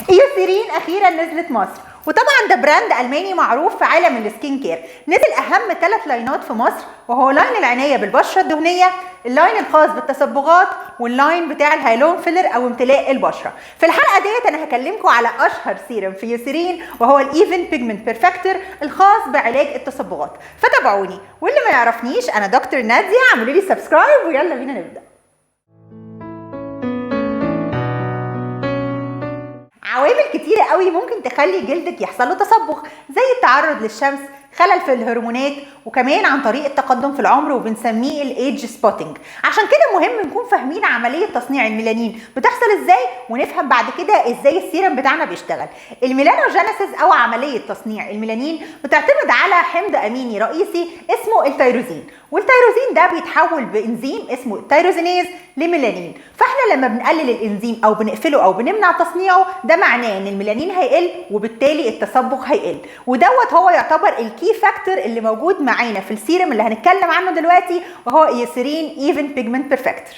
ايوسيرين اخيرا نزلت مصر، وطبعا ده براند الماني معروف في عالم السكين كير. نزل اهم 3 لاينات في مصر، وهو لاين العنايه بالبشره الدهنيه، اللاين الخاص بالتصبغات، واللاين بتاع الهايلون فيلر او امتلاء البشره. في الحلقه ديت انا هكلمكم على اشهر سيرم في يوسيرين، وهو الايفن بيجمنت بيرفكتور الخاص بعلاج التصبغات. فتابعوني، واللي ما يعرفنيش انا دكتور ناديه، اعملوا لي سبسكرايب ويلا بينا نبدا. عوامل كتيرة قوي ممكن تخلي جلدك يحصل له تصبغ، زي التعرض للشمس، خلل في الهرمونات، وكمان عن طريق التقدم في العمر وبنسميه الايدج سبوتنج. عشان كده مهم نكون فاهمين عمليه تصنيع الميلانين بتحصل ازاي، ونفهم بعد كده ازاي السيرم بتاعنا بيشتغل. الميلانوجينيسيس او عمليه تصنيع الميلانين بتعتمد على حمض اميني رئيسي اسمه التيروزين، والتيروزين ده بيتحول بانزيم اسمه التيروزينيز لميلانين. فاحنا لما بنقلل الانزيم او بنقفله او بنمنع تصنيعه، ده معناه ان الميلانين هيقل وبالتالي التصبغ هيقل. ودوت هو يعتبر الكي فاكتور اللي موجود معانا في السيرم اللي هنتكلم عنه دلوقتي، وهو يوسيرين ايفن بيجمنت بيرفكتور.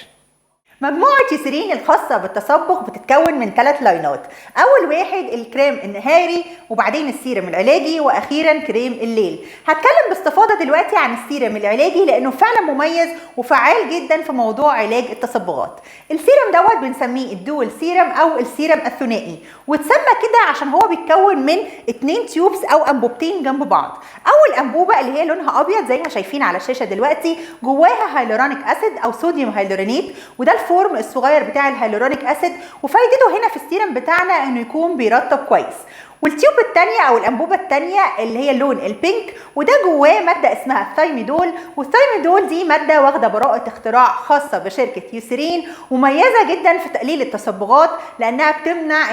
مجموعة يوسيرين الخاصة بالتصبغ بتتكون من 3 لاينات. أول واحد الكريم النهاري، وبعدين السيرم العلاجي، وأخيرا كريم الليل. هتكلم باستفاضة دلوقتي عن السيرم العلاجي لأنه فعلا مميز وفعال جدا في موضوع علاج التصبغات. السيرم دوت بنسميه الدول سيرم أو السيرم الثنائي، واتسمى كده عشان هو بيتكون من 2 تيوبس أو أنبوبتين جنب بعض. أول أنبوبة اللي هي لونها أبيض زي ما شايفين على الشاشة دلوقتي، جواها هيلورونيك أسيد أو صوديوم هيلورونيت، وده الفورم الصغير بتاع الهيلورونيك اسيد، وفايدته هنا في السيرم بتاعنا انه يكون بيرطب كويس. والتيوب الثانيه او الانبوبه الثانيه اللي هي اللون البينك، وده جواه ماده اسمها الثايميدول، والثايميدول دي ماده واخده براءه اختراع خاصه بشركه يوسيرين، ومميزه جدا في تقليل التصبغات لانها بتمنع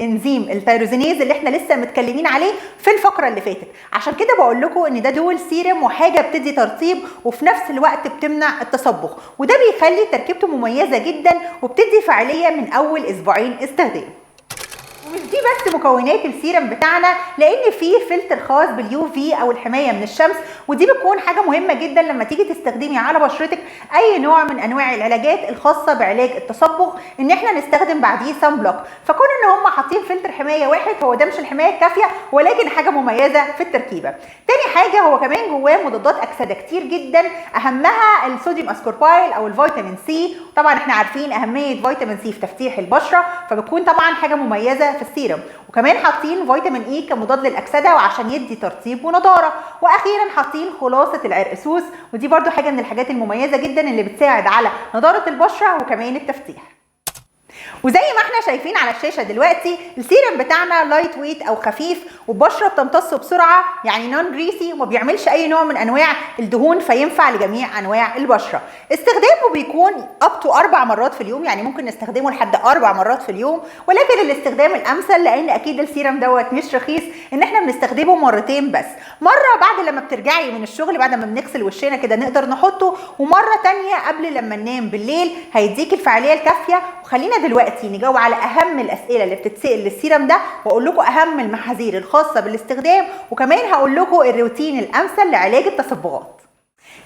انزيم التيروزينيز اللي احنا لسه متكلمين عليه في الفقره اللي فاتت. عشان كده بقول لكم ان ده دول سيرم وحاجه بتدي ترطيب وفي نفس الوقت بتمنع التصبغ، وده بيخلي تركيبته مميزه جدا وبتدي فاعليه من اول اسبوعين استخدام. ومش دي بس مكونات السيرم بتاعنا، لان فيه فلتر خاص باليو في او الحمايه من الشمس، ودي بتكون حاجه مهمه جدا لما تيجي تستخدمي على بشرتك اي نوع من انواع العلاجات الخاصه بعلاج التصبغ، ان احنا نستخدم بعديه سان بلوك. فكون ان هم حاطين فلتر حمايه واحد، هو ده مش الحمايه الكافيه، ولكن حاجه مميزه في التركيبه. تاني حاجه هو كمان جواه مضادات اكسده كتير جدا، اهمها الصوديوم اسكوربايل او الفيتامين سي. طبعا احنا عارفين اهميه فيتامين سي في تفتيح البشره، فبتكون طبعا حاجه مميزه في السيرم. وكمان حاطين فيتامين اي كمضاد للاكسده وعشان يدي ترطيب ونضاره. واخيرا حاطين خلاصه العرقسوس، ودي برده حاجه من الحاجات المميزه جدا اللي بتساعد على نضاره البشره وكمان التفتيح. وزي ما احنا شايفين على الشاشه دلوقتي، السيرم بتاعنا لايت ويت او خفيف، والبشره بتمتصه بسرعه، يعني نون جريسي، وما بيعملش اي نوع من انواع الدهون، فينفع لجميع انواع البشره. استخدامه بيكون اب تو 4 مرات في اليوم، يعني ممكن نستخدمه لحد 4 مرات في اليوم، ولكن الاستخدام الامثل، لان اكيد السيرم دوت مش رخيص، ان احنا بنستخدمه مرتين بس. مره بعد لما بترجعي من الشغل بعد ما بنغسل وشنا كده نقدر نحطه، ومره ثانيه قبل لما ننام بالليل، هيديك الفعاليه الكافيه. وخلينا دلوقتي نجاوب على اهم الاسئله اللي بتتسال للسيرم ده، واقول لكم اهم المحاذير الخاصه بالاستخدام، وكمان هقول لكم الروتين الامثل لعلاج التصبغات.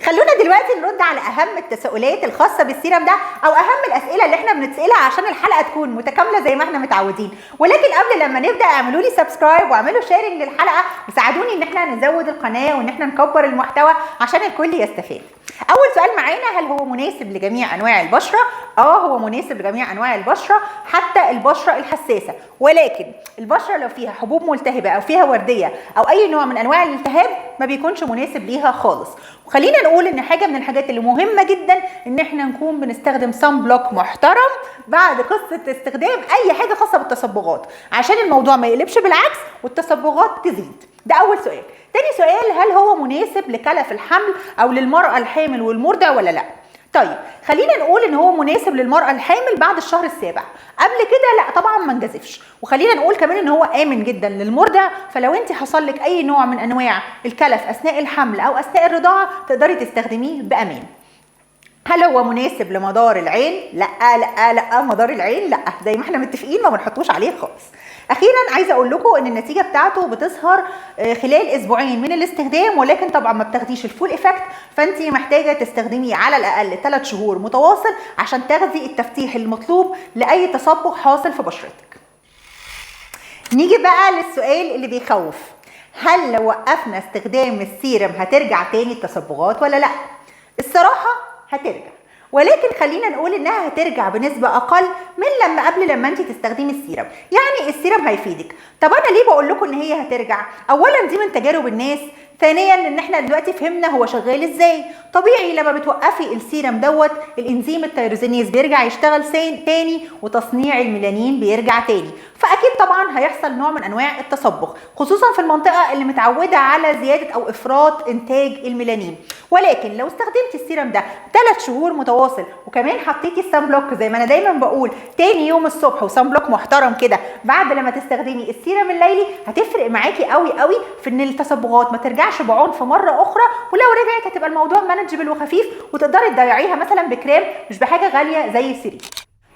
خلونا دلوقتي نرد على اهم التساؤلات الخاصه بالسيرم ده، او اهم الاسئله اللي احنا بنتسالها عشان الحلقه تكون متكامله زي ما احنا متعودين. ولكن قبل لما نبدا اعملوا لي سبسكرايب واعملوا شيرنج للحلقه، وساعدوني ان احنا نزود القناه وان احنا نكبر المحتوى عشان الكل يستفاد. اول سؤال معانا، هل هو مناسب لجميع انواع البشره؟ هو مناسب لجميع انواع البشره، حتى البشره الحساسه، ولكن البشره لو فيها حبوب ملتهبه او فيها ورديه او اي نوع من انواع الالتهاب ما بيكونش مناسب ليها خالص. وخلينا نقول ان حاجه من الحاجات اللي مهمه جدا ان احنا نكون بنستخدم سان بلوك محترم بعد قصه استخدام اي حاجه خاصه بالتصبغات، عشان الموضوع ما يقلبش بالعكس والتصبغات تزيد. ده اول سؤال. تاني سؤال، هل هو مناسب لكلف الحمل او للمراه الحامل والمرضع ولا لا؟ طيب خلينا نقول ان هو مناسب للمراه الحامل بعد الشهر السابع، قبل كده لا طبعا ما نجازفش. وخلينا نقول كمان ان هو امن جدا للمرضع، فلو انت حصل لك اي نوع من انواع الكلف اثناء الحمل او اثناء الرضاعه تقدري تستخدميه بامان. هل هو مناسب لمدار العين؟ لا لا لا، مدار العين لا، زي ما احنا متفقين ما بنحطوش عليه خالص. اخيرا عايزه اقول لكم ان النتيجه بتاعته بتظهر خلال اسبوعين من الاستخدام، ولكن طبعا ما بتاخديش الفول افكت، فانت محتاجه تستخدميه على الاقل 3 شهور متواصل عشان تاخدي التفتيح المطلوب لاي تصبغ حاصل في بشرتك. نيجي بقى للسؤال اللي بيخوف، هل لو وقفنا استخدام السيرم هترجع تاني التصبغات ولا لا؟ الصراحة هترجع، ولكن خلينا نقول انها هترجع بنسبة اقل من قبل لما انت تستخدمي السيرم. يعني السيرم هيفيدك. طب انا ليه بقول لكم ان هي هترجع؟ اولا دي من تجارب الناس، ثانيا ان احنا دلوقتي فهمنا هو شغال ازاي. طبيعي لما بتوقفي السيرم دوت الانزيم التيروزينيز بيرجع يشتغل تاني وتصنيع الميلانين بيرجع تاني، فاكيد طبعا هيحصل نوع من انواع التصبغ، خصوصا في المنطقه اللي متعوده على زياده او افراط انتاج الميلانين. ولكن لو استخدمتي السيرم ده 3 شهور متواصل وكمان حطيتي السان بلوك زي ما انا دايما بقول تاني يوم الصبح، وسان بلوك محترم كده بعد لما تستخدمي السيرم الليلي، هتفرق معاكي قوي قوي في ان التصبغات ما ترجعش بعنف مره اخرى، ولو رجعت هتبقى الموضوع مانجبل وخفيف وتقدري تضيعيها مثلا بكريم مش بحاجه غاليه زي السيريم.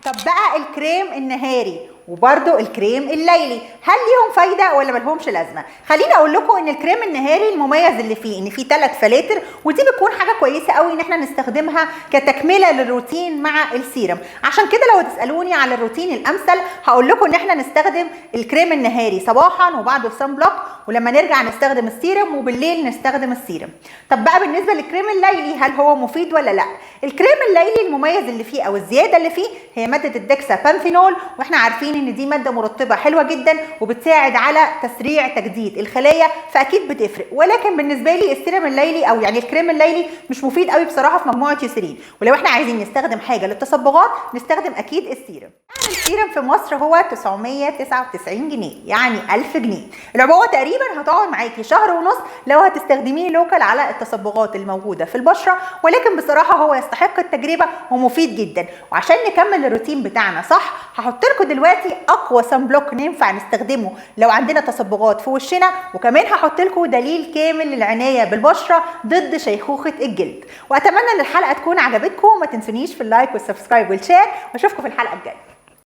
طب بقى الكريم النهاري وبرده الكريم الليلي هل ليهم فايده ولا ملهمش لازمه؟ خليني اقول لكم ان الكريم النهاري المميز اللي فيه ان فيه 3 فلاتر، ودي بتكون حاجه كويسه قوي ان احنا نستخدمها كتكمله للروتين مع السيرم. عشان كده لو تسالوني على الروتين الامثل هقول لكم ان احنا نستخدم الكريم النهاري صباحا وبعده الصن بلوك، ولما نرجع نستخدم السيرم، وبالليل نستخدم السيرم. طب بقى بالنسبه للكريم الليلي هل هو مفيد ولا لا؟ الكريم الليلي المميز اللي فيه او الزياده اللي فيه هي ماده الدكسا بانثينول، واحنا عارفين ان دي ماده مرطبه حلوه جدا وبتساعد على تسريع تجديد الخلايا، فاكيد بتفرق. ولكن بالنسبه لي السيرم الليلي او يعني الكريم الليلي مش مفيد قوي بصراحه في مجموعه يوسرين، ولو احنا عايزين نستخدم حاجه للتصبغات نستخدم اكيد السيرم. السيرم في مصر هو 999 جنيه، يعني 1000 جنيه. العبوه تقريبا هتقعد معاكي شهر ونص لو هتستخدميه لوكال على التصبغات الموجوده في البشره، ولكن بصراحه هو يستحق التجربه ومفيد جدا. وعشان نكمل الروتين بتاعنا صح هحط لكم دلوقتي اقوى سان بلوك ينفع نستخدمه لو عندنا تصبغات في وشنا، وكمان هحط لكم دليل كامل للعنايه بالبشره ضد شيخوخه الجلد. واتمنى ان الحلقه تكون عجبتكم، وما تنسونيش في اللايك والسبسكرايب والشير، واشوفكم في الحلقه الجايه.